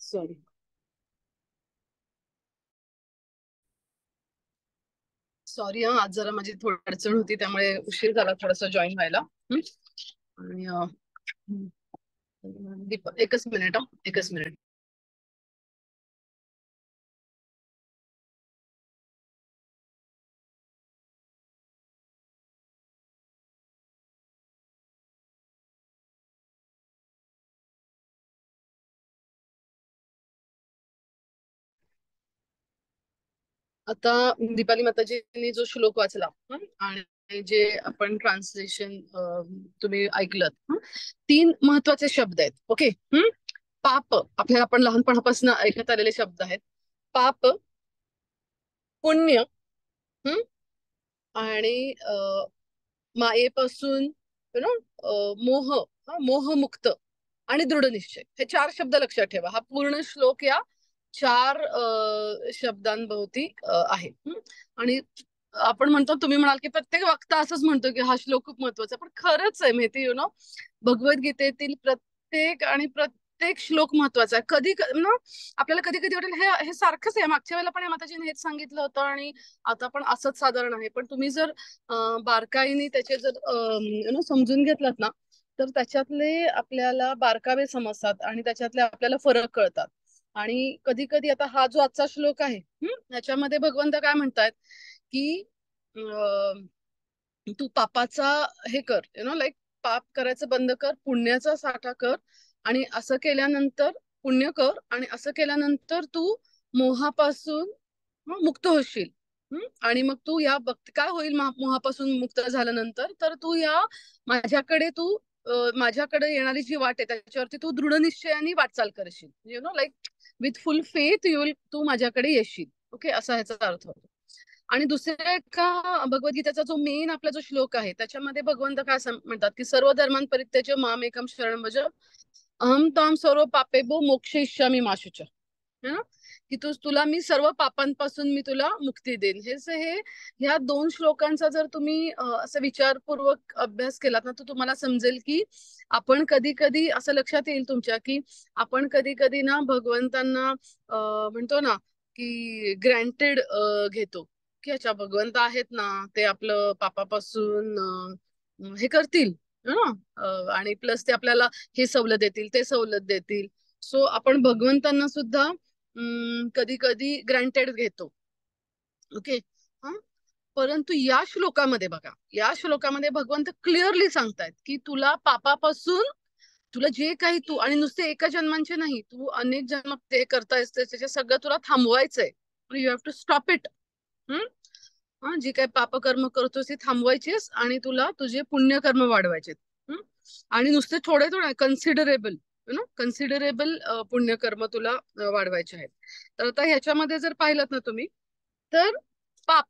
Sorry. Sorry हा, आज जरा माझी थोडी अडचण होती त्यामुळे उशीर झाला थोडासा जॉईन व्हायला. हं? आणि हं, दीपक एकच मिनिट, एकच मिनिट. आता दीपाली माताजींनी जो श्लोक वाचला, आणि जे आपण ट्रान्सलेशन तुम्ही ऐकलं, तीन महत्वाचे शब्द आहेत. ओके. पाप आपल्याला आपण लहानपणापासून ऐकत आलेले शब्द आहेत. पाप, पुण्य, हं? आणि मायेपासून मोह, मोहमुक्त आणि दृढ निश्चय, हे चार शब्द लक्षात ठेवा. हा पूर्ण श्लोक या चार शब्दांभोवती आहे. आणि आपण म्हणतो, तुम्ही म्हणाल की प्रत्येक वक्ता असंच म्हणतो की हा श्लोक खूप महत्वाचा आहे, पण खरंच आहे माहिती, भगवद्गीतेतील प्रत्येक श्लोक महत्वाचा आहे. कधी ना आपल्याला कधी कधी वाटेल हे हे सारखंच आहे, मागच्या वेळेला पण या माताजीने हेच सांगितलं होतं आणि आता पण असंच साधारण आहे. पण तुम्ही जर बारकाईने त्याचे जर समजून घेतलात ना, तर त्याच्यातले आपल्याला बारकावे समजतात आणि त्याच्यातले आपल्याला फरक कळतात. आणि कधी कधी आता हा जो आजचा श्लोक आहे, ह्याच्यामध्ये भगवंत काय म्हणतायत की तू पापाचा हे कर, लाईक पाप करायचं बंद कर, पुण्याचा साठा कर. आणि असं केल्यानंतर पुण्य कर, आणि असं केल्यानंतर तू मोहापासून मुक्त होशील. आणि मग तू या भक्ती काय होईल, मोहापासून मुक्त झाल्यानंतर तर तू या माझ्याकडे तू माझ्याकडे येणारी जी वाट आहे त्याच्यावरती तू दृढ निश्चयाने वाटचाल करशील. लाईक विथ फुल फेथ तू माझ्याकडे येशील. ओके, असा ह्याचा अर्थ होतो. आणि दुसऱ्या एका भगवद्गीतेचा जो मेन आपला जो श्लोक आहे त्याच्यामध्ये भगवंत काय म्हणतात की सर्व धर्मांपरित्यज्य माम एकम शरणं भज, अहम ताम सर्व पापेभ्यो मोक्षयिष्यामि मा शुचः. है ना, की तुला मी सर्व पापांपासून मी तुला मुक्ती देईन. हे ह्या दोन श्लोकांचा जर तुम्ही असं विचारपूर्वक अभ्यास केलात ना, तर तुम्हाला समजेल की आपण कधी कधी असं लक्षात येईल तुमच्या की आपण कधी कधी ना भगवंतांना म्हणतो ना की ग्रँटेड घेतो, की अच्छा भगवंत आहेत ना, ते आपलं पापापासून हे करतील ना, आणि प्लस ते आपल्याला हे सवलत देतील, ते सवलत देतील. सो आपण भगवंतांना सुद्धा कधी कधी ग्रँटेड घेतो. ओके. हा, परंतु या श्लोकामध्ये बघा, या श्लोकामध्ये भगवंत क्लिअरली सांगतायत की तुला पापापासून, तुला जे काही तू, आणि नुसते एका जन्मांचे नाही, तू अनेक जन्म ते करतायस त्याचे सगळं तुला थांबवायचंय. You have to stop it. जी काही पापकर्म करतोस ती थांबवायचीस आणि तुला तुझे पुण्यकर्म वाढवायचे. आणि नुसते थोडे थोडे कन्सिडरेबल, कन्सिडरेबल पुण्यकर्म तुला वाढवायचे आहेत. तर आता ह्याच्यामध्ये जर पाहिलं ना तुम्ही, तर पाप,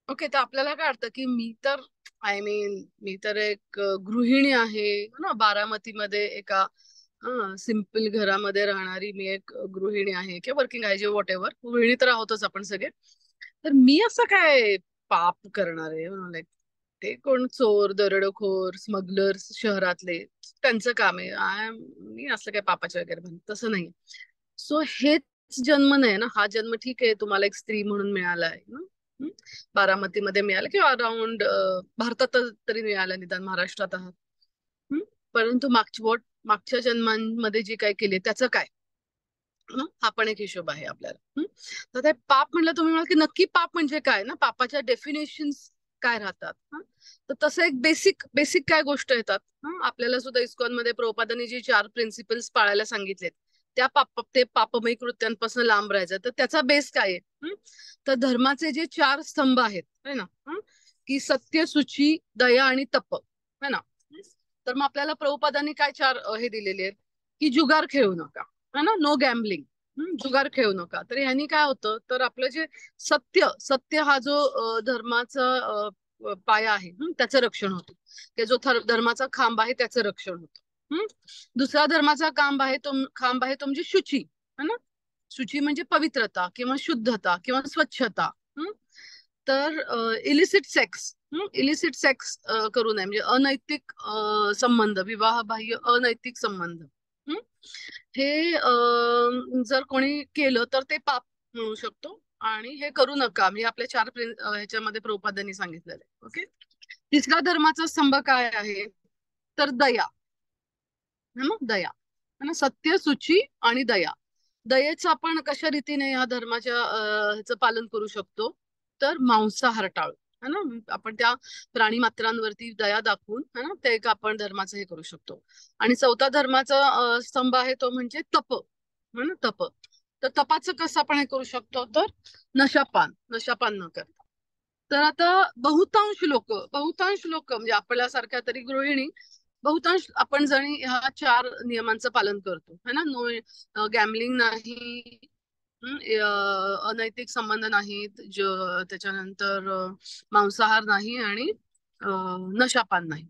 ओके, तर आपल्याला काय वाटतं की मी तर मी तर एक गृहिणी आहे ना, बारामतीमध्ये एका सिंपल घरामध्ये राहणारी मी एक गृहिणी आहे किंवा वर्किंग आहे, जे वॉट एव्हर, गृहिणी तर आहोतच आपण सगळे. तर मी असं काय पाप करणार आहे, लाईक ते कोण चोर दरोडेखोर स्मगलर्स शहरातले, त्यांचं काम आहे. मी असलं काय पापाचे वगैरे तसं नाही. सो हेच जन्म नाही ना, हा जन्म ठीक आहे तुम्हाला एक स्त्री म्हणून मिळाला आहे ना, बारामतीमध्ये मिळालं किंवा अराउंड भारतात तरी मिळालं, निदान महाराष्ट्रात आहात. परंतु मागच्या जन्मांमध्ये जे काय केले त्याचं काय, हा पण एक हिशोब आहे आपल्याला. तर ते पाप म्हणलं, तुम्ही म्हणाल की नक्की पाप म्हणजे काय ना, पापाच्या डेफिनेशन्स काय राहतात. तर तसं एक बेसिक बेसिक काय गोष्ट येतात. आपल्याला सुद्धा इस्कॉन मध्ये प्रभुपादांनी जे 4 प्रिन्सिपल्स पाळायला सांगितलेत, ते पापमयी कृत्यांपासून लांब राहायचं. तर त्याचा बेस काय आहे. तर धर्माचे जे 4 स्तंभ आहेत, है ना, की सत्य, शुची, दया आणि तप, है ना. तर मग आपल्याला प्रभुपादांनी काय 4 हे दिलेले आहेत, की जुगार खेळू नका, है ना, नो गॅम्बलिंग. जुगार खेळू नका. तर ह्यानी काय होतं, तर आपलं जे सत्य सत्य हा जो धर्माचा पाया आहे, त्याचं रक्षण होतं. ते जो धर्माचा खांब आहे त्याचं रक्षण होतं. दुसरा धर्माचा खांब आहे तो म्हणजे शुची, है ना. शुची म्हणजे पवित्रता किंवा शुद्धता किंवा स्वच्छता. तर इलिसिट सेक्स करू नये, म्हणजे अनैतिक संबंध, विवाहबाह्य अनैतिक संबंध. हे जर कोणी केलं तर ते पाप म्हणू शकतो, आणि हे करू नका, म्हणजे आपल्या चार ह्याच्यामध्ये प्रभुपादांनी सांगितलेलं आहे. ओके. तिसरा धर्माचा स्तंभ काय आहे? तर दया. है ना, दया. है ना, सत्य, सुची आणि दया. दयेचं आपण कशा रीतीने या धर्माच्या ह्याचं पालन करू शकतो? तर मांसाहार टाळू. है ना, आपण त्या प्राणी मात्रांवरती दया दाखवून, है ना, ते एक आपण धर्माचं हे करू शकतो. आणि चौथा धर्माचा स्तंभ आहे तो म्हणजे तप. है ना, तप. तर तपाचं कसं आपण हे करू शकतो? तर नशापान न करता. तर आता बहुतांश लोक म्हणजे आपल्यासारख्या तरी गृहिणी, बहुतांश आपण जणी ह्या चार नियमांचं पालन करतो. है ना, नो गॅमलिंग नाही, अनैतिक संबंध नाहीत, त्याच्यानंतर मांसाहार नाही, आणि नशापान नाही.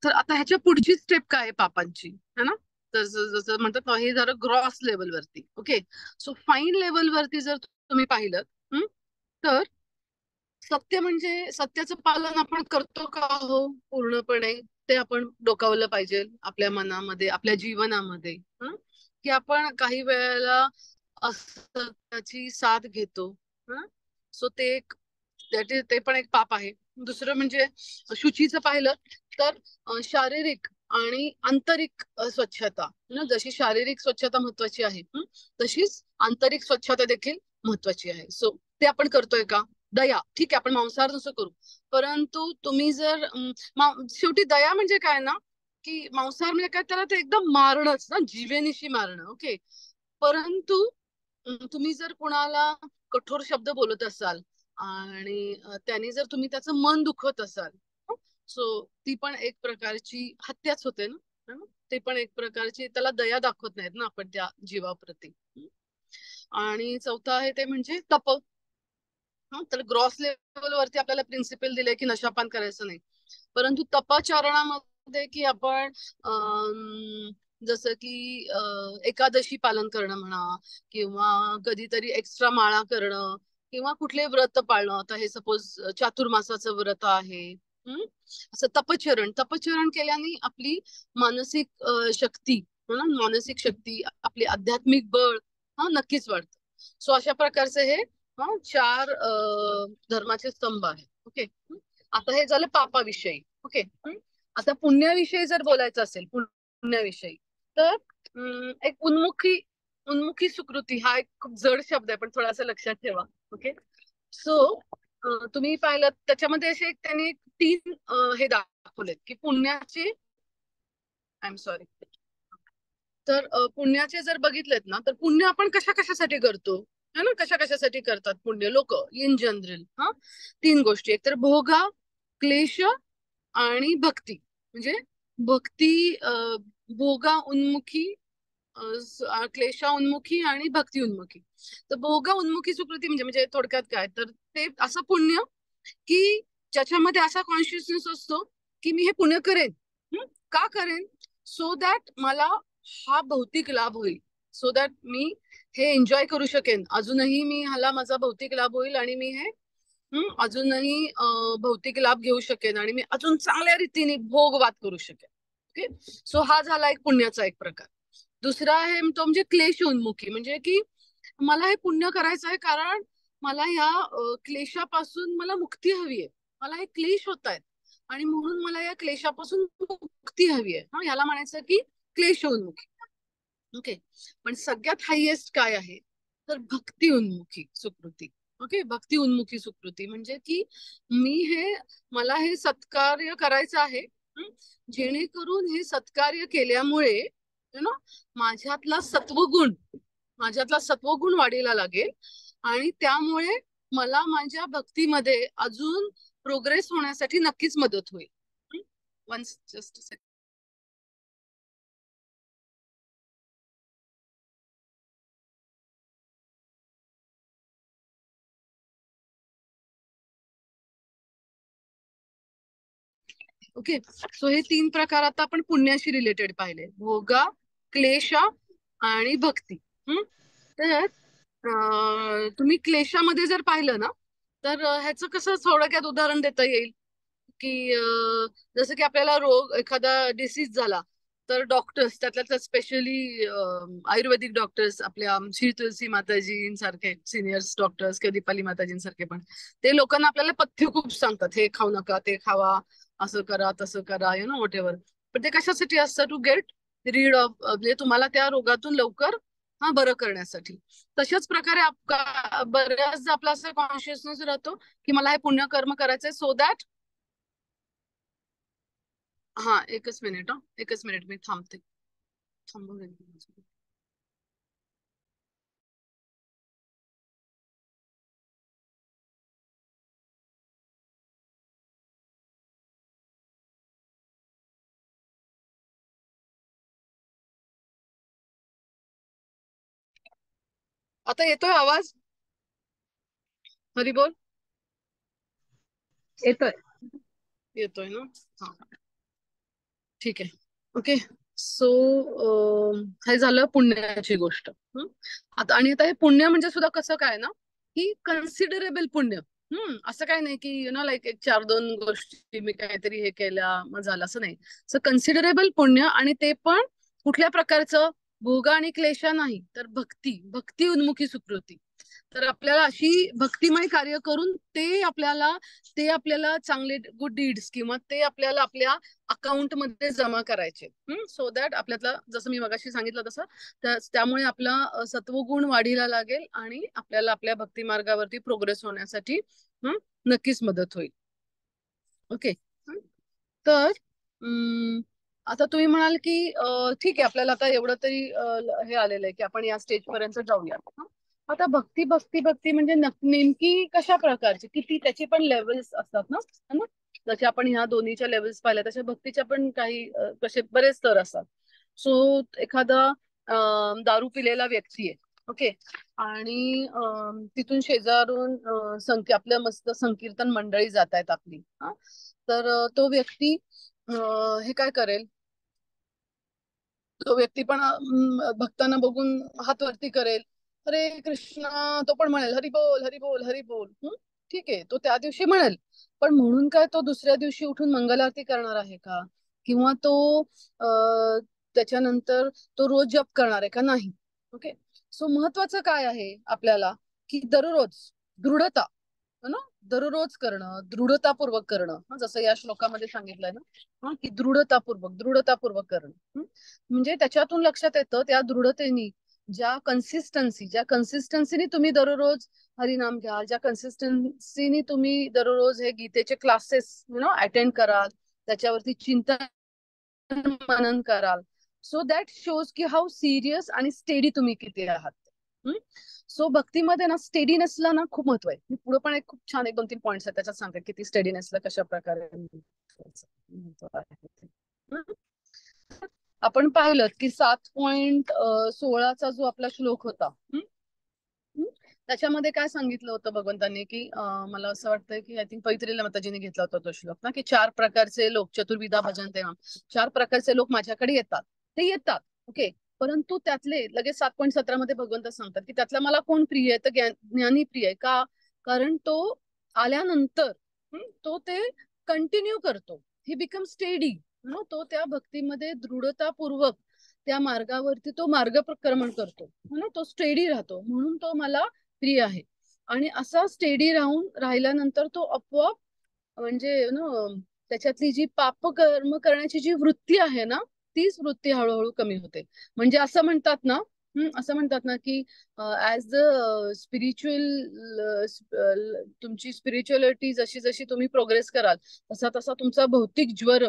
तर आता ह्याच्या पुढची स्टेप काय आहे पापांची? है ना, तर जसं म्हणतात ना, हे जरा ग्रॉस लेवलवरती. ओके. सो फाईन लेवलवरती जर तुम्ही पाहिलं, तर सत्य म्हणजे सत्याचं पालन आपण करतो का हो पूर्णपणे, ते आपण डोकावलं पाहिजे आपल्या मनामध्ये, आपल्या जीवनामध्ये. की आपण काही वेळेला असत्याची साथ घेतो. सो ते एक, ते पण एक पाप आहे. दुसरं म्हणजे शुचीचं पाहिलं तर शारीरिक आणि आंतरिक स्वच्छता. जशी शारीरिक स्वच्छता महत्वाची आहे, तशीच आंतरिक स्वच्छता देखील महत्वाची आहे. सो ते आपण करतोय का? दया, ठीक आहे, आपण मांसाहार नसं करू, परंतु तुम्ही जर शेवटी दया म्हणजे काय ना, की मांसाहार म्हणजे काय, त्याला ते एकदम मारणंच ना, जीवेनिशी मारणं. ओके. परंतु तुम्ही जर कुणाला कठोर शब्द बोलत असाल आणि त्यांनी जर तुम्ही त्याचं मन दुखवत असाल, सो ती पण एक प्रकारची हत्याच होते ना. है ना? ते पण एक प्रकारची, त्याला दया दाखवत नाहीत ना आपण त्या जीवाप्रती. आणि चौथं आहे ते म्हणजे तप. तर ग्रॉस लेवलवरती आपल्याला प्रिन्सिपल दिले की नशापान करायचं नाही, परंतु तपाचरणामध्ये की आपण जसं की एकादशी पालन करणं म्हणा, किंवा कधीतरी एक्स्ट्रा माळा करणं, किंवा कुठले व्रत पाळणं. आता हे सपोज चातुर्मासाचं व्रत आहे. असं तपचरण केल्याने आपली मानसिक शक्ती, मानसिक शक्ती, आपली आध्यात्मिक बळ नक्कीच वाढतं. सो अशा प्रकारचे हे चार धर्माचे स्तंभ आहेत. ओके. आता हे झालं पापाविषयी. ओके. आता पुण्याविषयी जर बोलायचं असेल, पुण्याविषयी, तर एक उन्मुखी सुकृती हा एक खूप जड शब्द आहे, पण थोडासा लक्षात ठेवा. ओके. सो तुम्ही पाहिलं त्याच्यामध्ये असे त्यांनी तीन हे दाखवलेत की पुण्याचे, आय एम सॉरी, तर पुण्याचे जर बघितलेत ना, तर पुण्य आपण कशासाठी करतो? है ना, कशासाठी करतात पुण्य लोक इन जनरल? तीन गोष्टी, एक तर भोगा, क्लेश आणि भक्ती. म्हणजे भक्ती, भोगा उन्मुखी, क्लेशा उन्मुखी आणि भक्ती उन्मुखी. तर भोगा उन्मुखी सुकृती म्हणजे म्हणजे थोडक्यात काय, तर ते असं पुण्य की ज्याच्यामध्ये असा कॉन्शियसनेस असतो की मी हे पुण्य करेन. का करेन? सो दॅट मला हा भौतिक लाभ होईल, सो दॅट मी हे एन्जॉय करू शकेन, अजूनही मी ह्याला माझा भौतिक लाभ होईल, आणि मी हे अजूनही भौतिक लाभ घेऊ शकेन, आणि मी अजून चांगल्या रीतीने भोगवाद करू शकेन. ओके. सो हा झाला एक पुण्याचा एक प्रकार. दुसरा आहे तो म्हणजे क्लेश उन्मुखी, म्हणजे की मला हे पुण्य करायचं आहे कारण मला या क्लेशापासून मला मुक्ती हवी आहे, मला हे क्लेश होत आहेत, आणि म्हणून मला या क्लेशापासून मुक्ती हवी आहे. याला म्हणायचं की क्लेश उन्मुखी. ओके. पण सगळ्यात हायएस्ट काय आहे? तर भक्ती उन्मुखी सुकृती. ओके. भक्ती उन्मुखी सुकृती म्हणजे की मला हे सत्कार्य करायचं आहे, जेणेकरून हे सत्कार्य केल्यामुळे ना माझ्यातला सत्वगुण वाढीला लागेल, आणि त्यामुळे मला माझ्या भक्तीमध्ये अजून प्रोग्रेस होण्यासाठी नक्कीच मदत होईल. Once just second. Okay. So हे तीन प्रकार आता आपण पुण्याशी रिलेटेड पाहिले, भोगा, क्लेशा आणि भक्ती. तर तुम्ही क्लेशामध्ये जर पाहिलं ना, तर ह्याचं कसं थोडक्यात उदाहरण देता येईल की जसं की आपल्याला रोग, एखादा डिसीज झाला, तर डॉक्टर्स त्यातल्या स्पेशली आयुर्वेदिक डॉक्टर्स आपल्या श्री तुलसी माताजींसारखे सिनियर्स डॉक्टर्स किंवा दीपाली माताजींसारखे पण ते लोकांना आपल्याला पथ्य खूप सांगतात, हे खाऊ नका, ते खावा, असं करा, तसं करा, व्हॉट एव्हर. पण ते कशासाठी असतं? टू गेट रीड ऑफ, म्हणजे तुम्हाला त्या रोगातून लवकर बरं करण्यासाठी. तशाच प्रकारे बऱ्याचदा आपला असं कॉन्शियसनेस राहतो की मला हे पुण्यकर्म करायचंय सो दॅट. हा, एकच मिनिट, एकच मिनिट, मी थांबते. थांबून घेते. आता येतोय आवाज? हरी बोल. येतोय. येतोय ना? हा, ठीक आहे. ओके. सो हे झालं पुण्याची गोष्ट. आता आणि आता हे पुण्य म्हणजे सुद्धा कसं काय ना, की कन्सिडरेबल पुण्य. असं काय नाही की लाईक एक चार दोन गोष्टी मी काहीतरी हे केल्या मग झालं, असं नाही. सो कन्सिडरेबल पुण्य, आणि ते पण कुठल्या प्रकारचं? भोग आणि क्लेशा नाही, तर भक्ती उन्मुखी सुकृती. तर आपल्याला अशी भक्तिमय कार्य करून ते आपल्याला चांगले गुड डीड्स किंवा ते आपल्याला आपल्या अकाउंट मध्ये जमा करायचे. सो दॅट आपल्याला, जसं मी मगाशी सांगितलं तसं, त्यामुळे आपला सत्वगुण वाढीला लागेल आणि आपल्याला आपल्या भक्ती मार्गावरती प्रोग्रेस होण्यासाठी नक्कीच मदत होईल. ओके. तर आता तुम्ही म्हणाल की ठीक आहे, आपल्याला आता एवढं तरी हे आलेलं आहे की आपण या स्टेज पर्यंत जाऊया. आता भक्ती भक्ती भक्ती म्हणजे नेमकी कशा प्रकारची, किती त्याची पण लेवल्स असतात ना, है ना? जसे आपण ह्या दोन्हीच्या लेवल्स पाहिल्या तशा भक्तीच्या पण काही कसे बरेच स्तर असतात. सो एखादा दारू पिलेला व्यक्ती आहे, ओके, आणि तिथून शेजारून आपल्या मस्त संकीर्तन मंडळी जात आहेत आपली. तर तो व्यक्ती हे काय करेल? तो व्यक्ती पण भक्तांना बघून हात वरती करेल, हरे कृष्णा, तो पण म्हणेल हरी बोल, हरी बोल, हरी बोल. ठीक आहे, तो त्या दिवशी म्हणेल. पण म्हणून काय तो दुसऱ्या दिवशी उठून मंगल आरती करणार आहे का? किंवा तो त्याच्यानंतर तो रोज जप करणार आहे का? नाही. ओके. सो महत्वाचं काय आहे आपल्याला, की दररोज दृढता, ना, दररोज करणं, दृढतापूर्वक करणं. जसं या श्लोकामध्ये सांगितलंय ना, की दृढतापूर्वक करणं. म्हणजे त्याच्यातून लक्षात येतं त्या दृढतेने, ज्या कन्सिस्टन्सीने तुम्ही दररोज हरिनाम घ्याल, ज्या कन्सिस्टन्सीने तुम्ही दररोज हे गीतेचे क्लासेस अटेंड कराल, त्याच्यावरती चिंतन मनन कराल, सो दॅट शोज की हाऊ सिरियस आणि स्टेडी तुम्ही किती आहात. सो भक्तीमध्ये ना स्टेडीनेसला ना खूप महत्व आहे. मी पुढे पण एक खूप छान एक दोन तीन पॉइंट्स आहेत त्याच्यात सांगते की ती स्टेडीनेसला कशा प्रकारे महत्व आहे. आपण पाहिलं की 7.16चा जो आपला श्लोक होता, त्याच्यामध्ये काय सांगितलं होतं भगवंतांनी, की मला असं वाटतं की आय थिंक पैत्रीला माताजीने घेतला होता तो श्लोक ना, की 4 प्रकारचे लोक, चतुर्विधा भजन तेव्हा 4 प्रकारचे लोक माझ्याकडे येतात. ते येतात, ओके, परंतु त्यातले लगेच 7.17 मध्ये भगवंत सांगतात की त्यातला मला कोण प्रिय आहे? तर ज्ञानी प्रिय आहे. का? कारण तो आल्यानंतर तो ते कंटिन्यू करतो. He become steady. तो त्या भक्तीमध्ये दृढतापूर्वक त्या मार्गावरती तो मार्गक्रमण करतो, तो स्टेडी राहतो, म्हणून तो मला प्रिय आहे. आणि असा स्टेडी राहिल्यानंतर तो आपोआप, म्हणजे त्याच्यातली जी पाप कर्म करण्याची जी वृत्ती आहे ना, तीच वृत्ती हळूहळू कमी होते. म्हणजे असं म्हणतात ना की ऍज द स्पिरिच्युअल, तुमची स्पिरिच्युअलिटी जशी जशी तुम्ही प्रोग्रेस कराल तसा तसा तुमचा भौतिक ज्वर,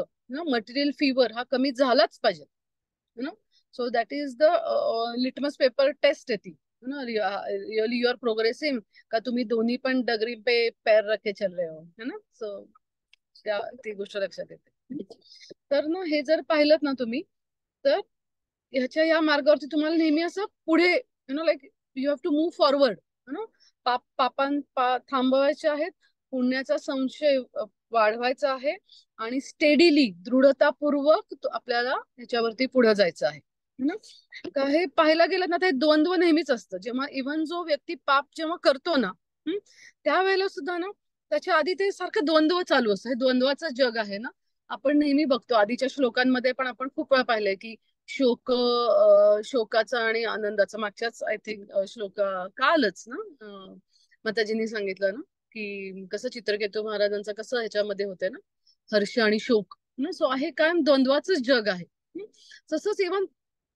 मटेरियल फीवर हा कमी झालाच पाहिजे. So that is the litmus paper test आहे ती. रियली यू आर प्रोग्रेसिंग, का तुम्ही दोन्ही पण डगरी पे पैर रखे चल रहे हो, है ना? सो ती गोष्ट लक्षात येते. तर ना हे जर पाहिलं ना तुम्ही, तर ह्याच्या या मार्गावरती तुम्हाला नेहमी असं पुढे, like you have to move forward. थांबवायचे आहेत, पुण्याचा संशय वाढवायचा आहे, आणि स्टेडीली दृढतापूर्वक आपल्याला ह्याच्यावरती पुढे जायचं आहे. हे पाहायला गेलं ना, ते द्वंद्व नेहमीच असतं. जेव्हा इव्हन जो व्यक्ती पाप जेव्हा करतो ना, त्यावेळेला सुद्धा ना त्याच्या आधी ते सारखं द्वंद्व चालू असतं. हे द्वंद्वाचं जग आहे ना. आपण नेहमी बघतो आधीच्या श्लोकांमध्ये पण आपण खूप वेळा पाहिलंय की शोकाचा आणि आनंदाचा मागच्याच आय थिंक श्लोक कालच ना माताजींनी सांगितलं ना की कसं चित्रकेतू महाराजांचं कसं ह्याच्यामध्ये होते ना हर्ष आणि शोक ना. सो आहे काय द्वंद्वाचंच जग आहे. तसंच इव्हन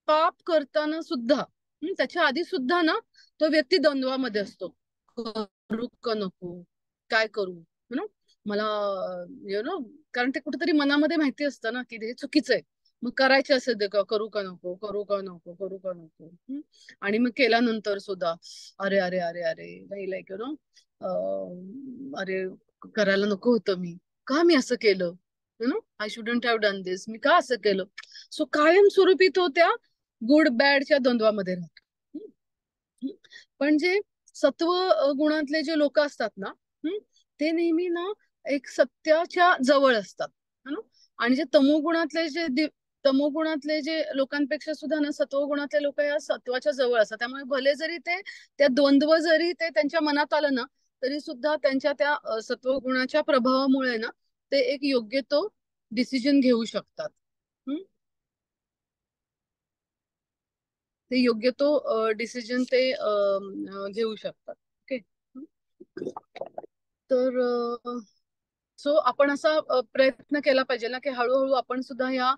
पाप करताना सुद्धा त्याच्या आधी सुद्धा ना तो व्यक्ती द्वंद्वामध्ये असतो. करू का नको, काय करू ना मला यु नो, कारण ते कुठेतरी मनामध्ये माहिती असतं ना की हे चुकीचं आहे. मग करायचे असेल ते का करू का नको, करू का नको, करू का नको. आणि मग केल्यानंतर सुद्धा अरे अरे अरे अरे नाही लाईक अरे करायला नको होतं मी, का मी असं केलं, आय शुडंट हॅव डन दिस, मी का असं केलं. सो कायमस्वरूपी तो त्या गुड बॅडच्या द्वंद्वामध्ये राहतो. पण जे सत्व गुणातले जे लोक असतात ना ते नेहमी ना एक सत्याच्या जवळ असतात ना. आणि जे तमोगुणातले जे लोकांपेक्षा सुद्धा ना सत्वगुणातले लोक या सत्वाच्या जवळ असतात. त्यामुळे भले जरी ते त्या द्वंद्व जरी ते त्यांच्या मनात आलं ना तरी सुद्धा त्यांच्या त्या सत्वगुणाच्या प्रभावामुळे ना ते एक योग्य तो डिसिजन घेऊ शकतात. ते योग्य तो डिसिजन ते घेऊ शकतात. ओके. तर सो आपण असा प्रयत्न केला पाहिजे ना की हळूहळू आपण सुद्धा ह्या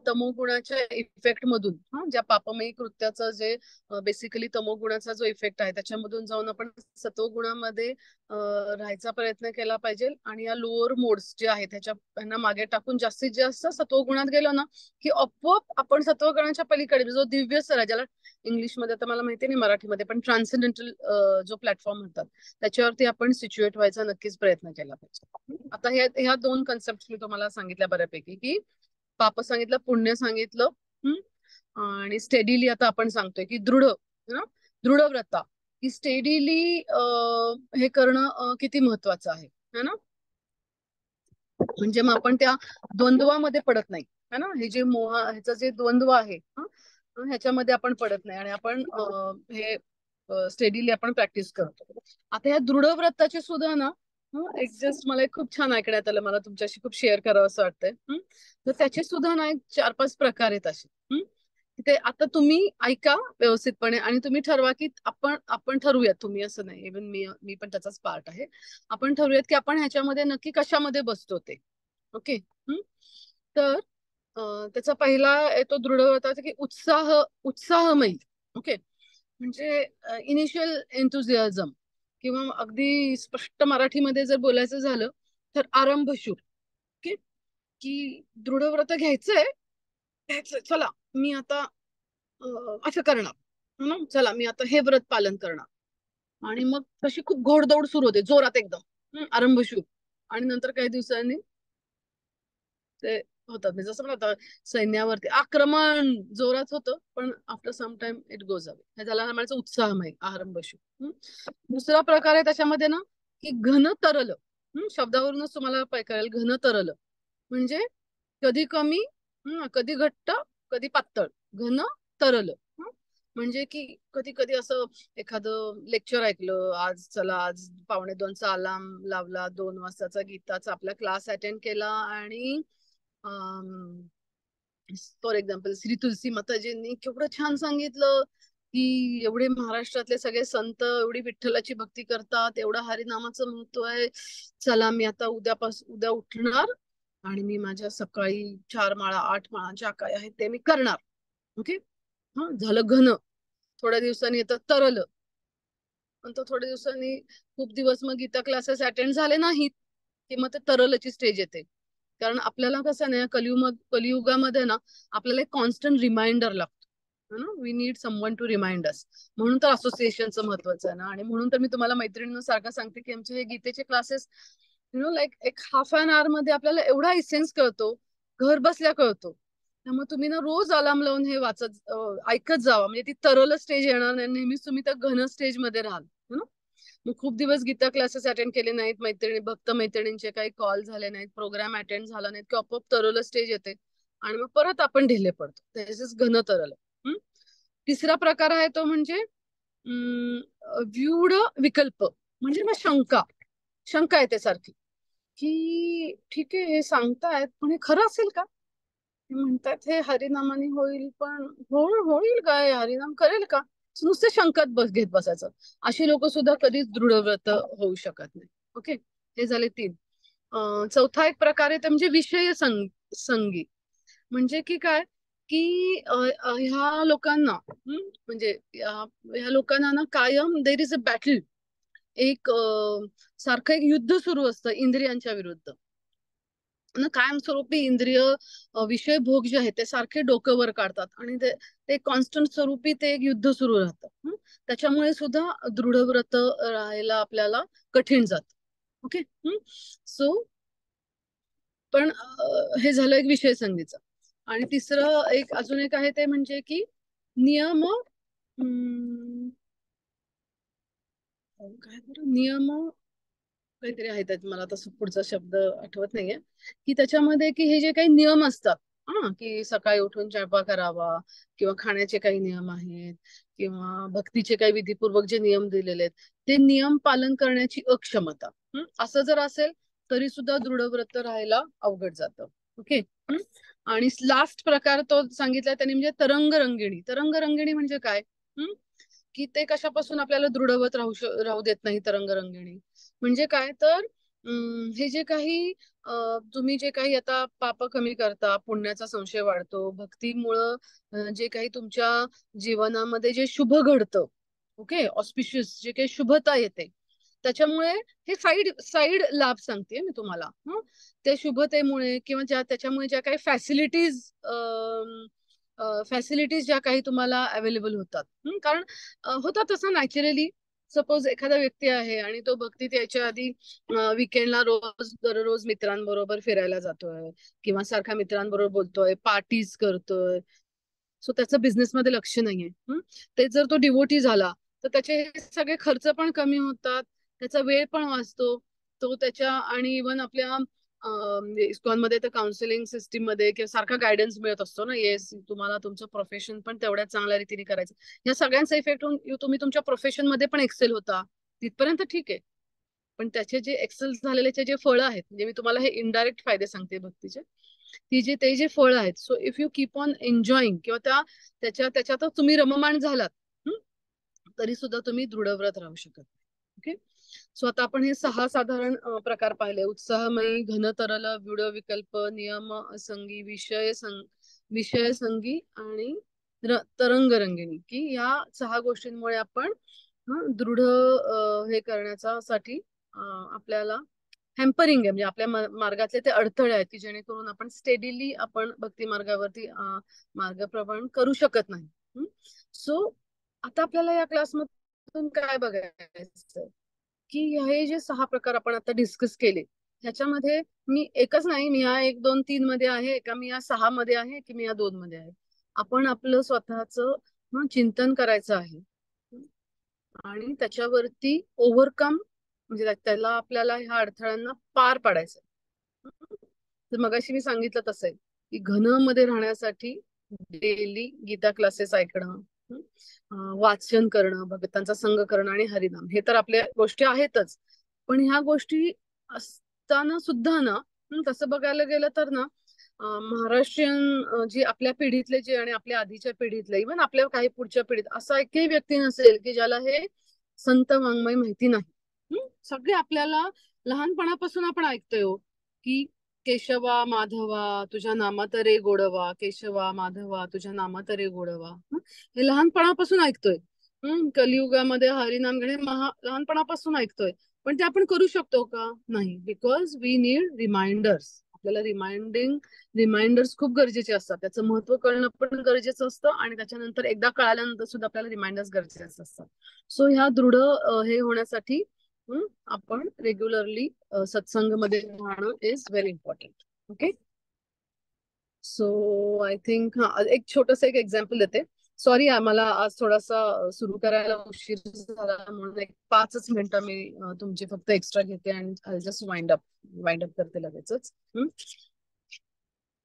तमोगुणाच्या इफेक्ट मधून ज्या पापमयी कृत्याचा जे बेसिकली तमोगुणाचा जो इफेक्ट आहे त्याच्यामधून जाऊन आपण सत्वगुणामध्ये राहायचा प्रयत्न केला पाहिजे. आणि या लोअर मोड्स जे आहेत त्यांना मागे टाकून जास्तीत जास्त सत्वगुणात गेलो ना की आपोआप आपण सत्वगुणाच्या पलीकडे जो दिव्य स्तर आहे, ज्याला इंग्लिशमध्ये आता मला माहिती नाही मराठीमध्ये पण ट्रान्सेंडेंटल जो प्लॅटफॉर्म म्हणतात त्याच्यावरती आपण सिच्युएट व्हायचा नक्कीच प्रयत्न केला पाहिजे. आता ह्या दोन कन्सेप्ट मी तुम्हाला सांगितल्या बऱ्यापैकी की पाप सांगितलं, पुण्य सांगितलं, आणि स्टेडीली आता आपण सांगतोय की दृढ व्रता की स्टेडीली हे करणं किती महत्वाचं आहे है ना. म्हणजे मग आपण त्या द्वंद्वामध्ये पडत नाही है ना. हे जे ह्याचं जे द्वंद्व आहे ह्याच्यामध्ये आपण पडत नाही आणि आपण हे स्टेडीली आपण प्रॅक्टिस करतो. आता ह्या दृढ व्रताची सुद्धा ना एक जस्ट मला एक खूप छान ऐकण्यात आलं, मला तुमच्याशी खूप शेअर करावं असं वाटतंय. तर त्याचे सुद्धा ना एक 4-5 प्रकार आहेत असे. ते आता तुम्ही ऐका व्यवस्थितपणे आणि तुम्ही ठरवा की आपण ठरवूयात, तुम्ही असं नाही, इव्हन मी पण त्याचाच पार्ट आहे. आपण ठरवूयात की आपण ह्याच्यामध्ये नक्की कशामध्ये बसतो ते. ओके. तर त्याचा पहिला येतो दृढ व्रताचा की उत्साहमयी. ओके. म्हणजे इनिशियल एन्थुझियाझम किंवा अगदी स्पष्ट मराठीमध्ये जर बोलायचं झालं तर आरंभशूर. ओके. की दृढ व्रत घ्यायचंय चला मी आता असं करणार, चला मी आता हे व्रत पालन करणार. आणि मग तशी खूप घोडदौड सुरू होते जोरात एकदम आरंभशूर. आणि नंतर काही दिवसांनी ते होतात म्हणजे जसं म्हणतात सैन्यावरती आक्रमण जोरात होतं पण after some time it goes away. हे झाला म्हणायचं उत्साहमय आरंभशूर. दुसरा प्रकार आहे त्याच्यामध्ये ना की घन तरल. शब्दावरूनच तुम्हाला कळेल घन तरल म्हणजे कधी कमी कधी घट्ट कधी पातळ. घन तरल म्हणजे की कधी कधी असं एखादं लेक्चर ऐकलं, आज 1:45चा अलार्म लावला, 2 वाजताचा गीताचा आपला क्लास अटेंड केला आणि फॉर एक्झाम्पल श्री तुलसी माताजींनी केवढं छान सांगितलं की एवढे महाराष्ट्रातले सगळे संत एवढी विठ्ठलाची भक्ती करतात, एवढं हरिनामाचं महत्व आहे, चला मी आता उद्या उठणार आणि मी माझ्या सकाळी 4 माळा 8 माळा ज्या काय आहेत ते मी करणार. ओके. झालं घन. थोड्या दिवसांनी येतं तरल. पण तो थोड्या दिवसांनी खूप दिवस मग गीता क्लासेस अटेंड झाले नाहीत की मग ते तरलची स्टेज येते. कारण आपल्याला कसं नाही कलियुगामध्ये ना आपल्याला एक कॉन्स्टंट रिमाइंडर लागतो ना. We need someone to remind us. म्हणून तर असोसिएशनचं महत्वाचं आहे ना. आणि म्हणून तर मी तुम्हाला मैत्रिणींना सारखं सांगते की आमचे हे गीतेचे क्लासेस लाईक एक हाफ एन आवर मध्ये आपल्याला एवढा इसेन्स कळतो, घर बसल्या कळतो. त्यामुळे तुम्ही ना रोज अलार्म लावून हे ऐकत जावा. म्हणजे ती तरल स्टेज येणार नाही, नेहमीच तुम्ही त्या घन स्टेज मध्ये राहाल. मग खूप दिवस गीता क्लासेस अटेंड केले नाहीत, भक्त मैत्रिणींचे काही कॉल झाले नाहीत, प्रोग्राम अटेंड झाला नाहीत की आपोआप तरल स्टेज येते आणि मग परत आपण ढिले पडतो. त्याच घन तरल. तिसरा प्रकार आहे तो म्हणजे व्यूढ विकल्प. म्हणजे मग शंका येते सारखी की ठीक आहे हे सांगतायत पण हे खरं असेल का? ते म्हणतात हे हरिनामाने होईल, पण होईल काय, हरिनाम करेल का? नुसते शंकात घेत बसायचं. अशी लोक सुद्धा कधीच दृढव्रत होऊ शकत नाही. ओके, हे झाले तीन. चौथा एक प्रकार आहे ते म्हणजे विषय संगी. म्हणजे की काय, की ह्या लोकांना म्हणजे ह्या लोकांना ना कायम देर इज अ बॅटल, एक सारखं एक युद्ध सुरू असतं इंद्रियांच्या विरुद्ध ना. कायमस्वरूपी इंद्रिय विषय भोग जे आहेत ते सारखे डोकं वर काढतात आणि ते ते कॉन्स्टंट स्वरूपी ते एक युद्ध सुरू राहतं. त्याच्यामुळे सुद्धा दृढव्रत राहायला आपल्याला कठीण जात. ओके. सो पण हे झालं एक विषय संगीचं. आणि तिसरं एक अजून एक आहे ते म्हणजे की नियम, काय बरं नियम काहीतरी आहे त्यात, मला तसं पुढचा शब्द आठवत नाहीये. की त्याच्यामध्ये की हे जे काही नियम असतात, की सकाळी उठून जपा करावा, किंवा खाण्याचे काही नियम आहेत, किंवा भक्तीचे काही विधीपूर्वक जे नियम दिलेले आहेत, ते नियम पालन करण्याची अक्षमता, असं जर असेल तरी सुद्धा दृढव्रत राहायला अवघड जातं. ओके. आणि लास्ट प्रकार तो सांगितला त्यांनी म्हणजे तरंगरंगिणी. तरंगरंगिणी म्हणजे काय? की ते कशापासून आपल्याला दृढवत राहू देत नाही तरंगरंगिणी. म्हणजे काय तर हे जे काही तुम्ही जे काही आता पाप कमी करता, पुण्याचा संशय वाढतो, भक्तीमुळं जे काही तुमच्या जीवनामध्ये जे शुभ घडतं, ओके, ऑस्पिशियस जे काही शुभता येते, त्याच्यामुळे हे साईड साईड लाभ सांगते मी तुम्हाला. त्या शुभतेमुळे किंवा त्याच्यामुळे ज्या काही फॅसिलिटीज ज्या काही तुम्हाला अवेलेबल होतात. कारण होतात तसं नॅचरली. सपोज एखादा व्यक्ती आहे आणि तो भक्तीत यायच्या आधी विकेंडला रोज दररोज मित्रांबरोबर फिरायला जातोय, किंवा सारख्या मित्रांबरोबर बोलतोय, पार्टीज करतोय. सो त्याचं बिझनेसमध्ये लक्ष नाहीये. ते जर तो डिवोटी झाला तर त्याचे हे सगळे खर्च पण कमी होतात, त्याचा वेळ पण वाचतो. तो त्याच्या आणि इव्हन आपल्या म्हणजे इस्कॉनमध्ये तर काउन्सिलिंग सिस्टीम मध्ये किंवा सारखा गायडन्स मिळत असतो ना. येस, तुम्हाला तुमचं प्रोफेशन पण तेवढ्या चांगल्या रीतीने करायचं. या सगळ्यांचा इफेक्ट होऊन तुम्ही तुमच्या प्रोफेशन मध्ये पण एक्सेल होता, तिथपर्यंत ठीक आहे. पण त्याचे जे एक्सेल झालेले जे फळं आहेत, म्हणजे मी तुम्हाला हे इनडायरेक्ट फायदे सांगते भक्तीचे, ते जे फळ आहेत. So if you keep on enjoying किंवा त्याच्यातच तुम्ही रममाण झालात, तरी सुद्धा तुम्ही दृढव्रत राहू शकत. ओके. सो आता आपण हे 6 साधारण प्रकार पाहिले: उत्साहमयी, घनतरल, व्यूढ विकल्प, नियम असंगी, विषय संगी आणि तरंगरंगिणी. की या 6 गोष्टींमुळे आपण दृढ हे करण्याचा साठी आपल्याला हॅम्परिंग आहे, म्हणजे आपल्या मार्गातले ते अडथळे आहेत की जेणेकरून आपण स्टेडीली आपण भक्ती मार्गावरती मार्गप्रवण करू शकत नाही. सो आता आपल्याला या क्लासमधून काय बघायचं, की हे जे 6 प्रकार आपण आता डिस्कस केले, ह्याच्यामध्ये मी एकच नाही, मी या 1 2 3 मध्ये आहे का, मी या 6 मध्ये आहे की मी या 2 मध्ये आहे. आपण आपलं स्वतःच चिंतन करायचं आहे आणि त्याच्यावरती ओव्हरकम, म्हणजे त्याला आपल्याला ह्या अडथळ्यांना पार पाडायचं. तर मगाशी मी सांगितलं तसं आहे की घन मध्ये राहण्यासाठी डेली गीता क्लासेस ऐकणं, वाचन करणं, भगतांचा संग करणं आणि हरिनाम, हे तर आपल्या गोष्टी आहेतच. पण ह्या गोष्टी असताना सुद्धा ना, तसं बघायला गेलं तर ना, महाराष्ट्रीयन जी आपल्या पिढीतले जे आणि आपल्या आधीच्या पिढीतले, इव्हन आपल्या काही पुढच्या पिढीत असा एकही व्यक्ती नसेल की ज्याला हे संत वाङ्मय माहिती नाही. सगळे आपल्याला लहानपणापासून आपण ऐकतोय हो, की केशवा माधवा तुझ्या नामात रे गोडवा, केशवा माधवा तुझ्या नामात रे गोडवा. हे लहानपणापासून ऐकतोय. कलियुगामध्ये हरिनाम घेणे लहानपणापासून ऐकतोय. पण ते आपण करू शकतो का? नाही. Because we need reminders. आपल्याला रिमाइंडर्स खूप गरजेचे असतात. त्याचं महत्व कळणं पण गरजेचं असतं आणि त्याच्यानंतर एकदा कळाल्यानंतर सुद्धा आपल्याला रिमाइंडर्स गरजेचे असतात. सो ह्या दृढ हे होण्यासाठी आपण रेग्युलरली सत्संग मध्ये राहणं is very important. Okay. So I think एक छोटस एक एक्झाम्पल देते. सॉरी, आम्हाला आज थोडासा सुरू करायला उशीर झाला म्हणून एक 5च मिनिटं मी तुमची फक्त एक्स्ट्रा घेते आणि आय जस्ट वाइंड अप करते लगेचच.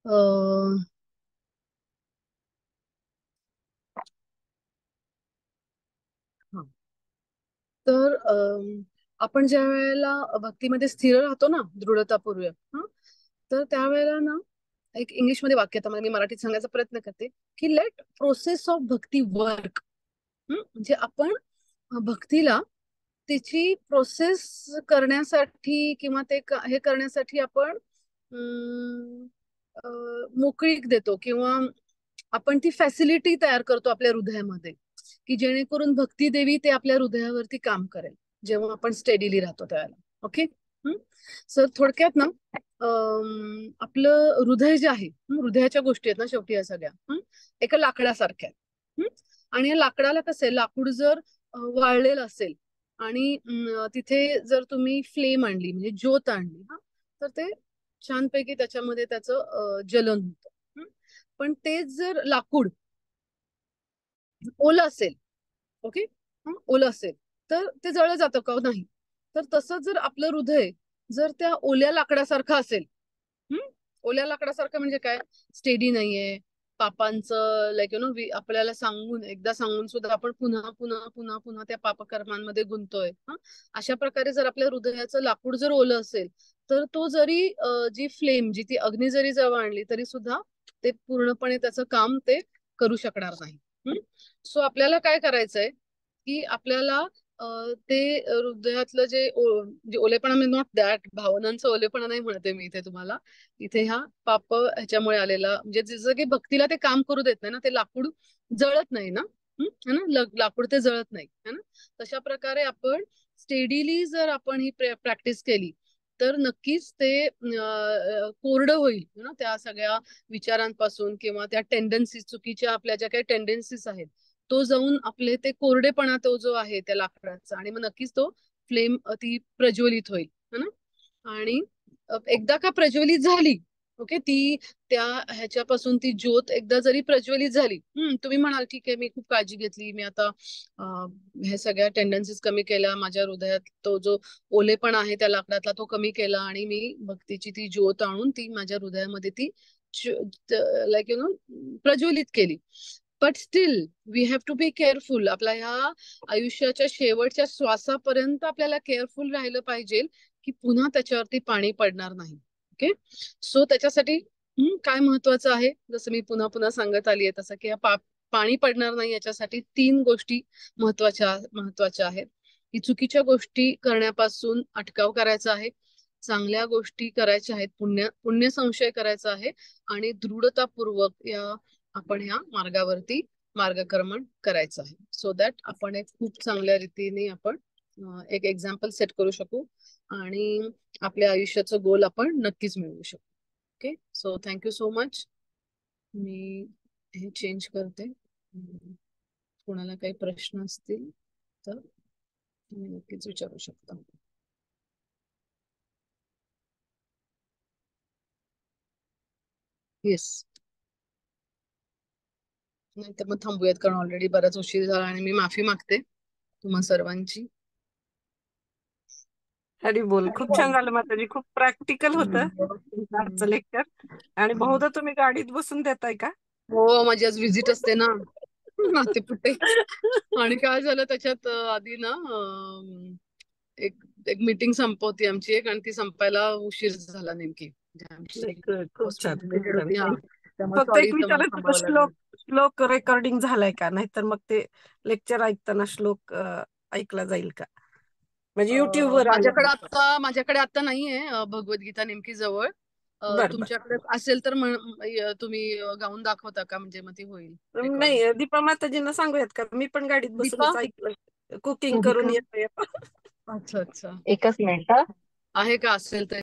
अं, हा. तर आपण ज्या वेळेला भक्तीमध्ये स्थिर राहतो ना, दृढतापूर्वक, तर त्यावेळेला ना, एक इंग्लिशमध्ये वाक्य, आता मी मराठीत सांगायचा प्रयत्न करते, की let process of bhakti work. म्हणजे आपण भक्तीला तिची प्रोसेस करण्यासाठी किंवा हे करण्यासाठी आपण मोकळीक देतो, किंवा आपण ती फॅसिलिटी तयार करतो आपल्या हृदयामध्ये, की जेणेकरून भक्ती देवी ते आपल्या हृदयावरती काम करेल जेव्हा आपण स्टेडीली राहतो त्यावेळेला. ओके. सर थोडक्यात ना, आपलं हृदय जे आहे, हृदयाच्या गोष्टी आहेत ना शेवटी या सगळ्या, एका लाकडासारख्या आहेत. आणि या लाकडाला कसं आहे, लाकूड जर वाळलेलं असेल आणि तिथे जर तुम्ही फ्लेम आणली, म्हणजे ज्योत आणली, तर ते छानपैकी त्याच्यामध्ये त्याचं जलन होतं. पण तेच जर लाकूड ओलं असेल, ओके, ओलं असेल, तर ते जळलं जातं का? नाही. तर तसंच जर आपलं हृदय जर त्या ओल्या लाकडासारखं असेल, ओल्या लाकडासारखं म्हणजे काय, स्टेडी नाहीये, पापांचं लाईक आपल्याला एकदा सांगून सुद्धा आपण पुन्हा पुन्हा पुन्हा पुन्हा त्या पापकर्मांमध्ये गुंतोय. अशा प्रकारे जर आपल्या हृदयाचं लाकूड जर ओलं असेल, तर तो जरी जी फ्लेम, जी ती अग्नी जरी जवळ आणली, तरी सुद्धा ते पूर्णपणे त्याचं काम ते करू शकणार नाही. सो आपल्याला काय करायचंय, की आपल्याला ते हृदयातलं जे ओलेपणा, मी नॉट दॅट भावनांचं ओलेपणा नाही म्हणते मी इथे तुम्हाला, इथे ह्या पाप ह्याच्यामुळे आलेला, म्हणजे जसं की भक्तीला ते काम करू देत नाही ना, ते लाकूड जळत नाही ना, है ना, लाकूड ते जळत नाही, है ना. तशा प्रकारे आपण स्टेडीली जर आपण ही प्रॅक्टिस केली, तर नक्कीच ते कोरडं होईल ना, त्या सगळ्या विचारांपासून किंवा त्या टेंडन्सीज, चुकीच्या आपल्या ज्या काही टेंडन्सीज आहेत, तो जाऊन आपले ते कोरडेपणा तो जो आहे त्या लाकडाचा, आणि मग नक्कीच तो फ्लेम ती प्रज्वलित होईल, है ना. आणि एकदा का प्रज्वलित झाली, ओके, ती त्या ह्याच्यापासून ती ज्योत एकदा जरी प्रज्वलित झाली, तुम्ही म्हणाल ठीक आहे, मी खूप काळजी घेतली, मी आता हे सगळ्या टेंडन्सीज कमी केल्या, माझ्या हृदयात तो जो ओलेपणा आहे त्या लाकडातला तो कमी केला, आणि मी भक्तीची ती ज्योत आणून ती माझ्या हृदयामध्ये ती लाईक प्रज्वलित केली. But still we have to be careful. आपल्या ह्या आयुष्याच्या शेवटच्या श्वासापर्यंत आपल्याला केअरफुल राहिलं पाहिजे, की पुन्हा त्याच्यावरती पाणी पडणार नाही. ओके. सो त्याच्यासाठी काय महत्वाचं आहे, जसं मी पुन्हा पुन्हा सांगत आली आहे तसं, की पाणी पडणार नाही याच्यासाठी 3 गोष्टी महत्वाच्या आहेत, की चुकीच्या गोष्टी करण्यापासून अटकाव करायचा आहे, चांगल्या गोष्टी करायच्या आहेत, पुण्य संशय करायचा आहे, आणि दृढतापूर्वक आपण ह्या मार्गावरती मार्गक्रमण करायचं आहे, सो दॅट आपण एक खूप चांगल्या रीतीने आपण एक एक्झाम्पल सेट करू शकू, आणि आपल्या आयुष्याचं गोल आपण नक्कीच मिळवू शकू. Okay. So thank you so much. मी हे चेंज करते. कोणाला काही प्रश्न असतील तर तुम्ही नक्कीच विचारू शकता. येस. नाही तर मग थांबूयात, कारण ऑलरेडी बराच उशीर झाला, आणि मी माफी मागते तुम्हा सर्वांची. हरी बोल. खूप छान झालं माताजी, खूप प्रॅक्टिकल होतं तुमचं लेक्चर. आणि बहुधा तुम्ही गाडीत बसून देताय का? हो, माझी आज व्हिजिट असते ना नातेपुते. आणि काय झालं त्याच्यात आधी ना, एक एक मीटिंग संपवती आमची एक, आणि ती संपायला उशीर झाला नेमकी, म्हणजे आमची खूप छान, खूप रिलेटेड छान. होती. त्यामुळे फक्त सॉरी, एक तर मला विचारायचं होतं, थांबावं लागलं. श्लोक रेकॉर्डिंग झालाय का? नाहीतर मग ते लेक्चर ऐकताना श्लोक ऐकला जाईल का? म्हणजे युट्यूबवर माझ्याकडे आता नाहीये भगवद्गीता नेमकी जवळ. बर. तुमच्याकडे असेल तर तुम्ही गाऊन दाखवता का, म्हणजे मग ती होईल रेकॉर्ड. नाही, दीपा माताजींना सांगूयात का? मी पण गाडीत दीपा, बसूनच ऐकलं, कुकिंग करून येतो. अच्छा अच्छा, एकच मिनिट. आहे का, असेल तर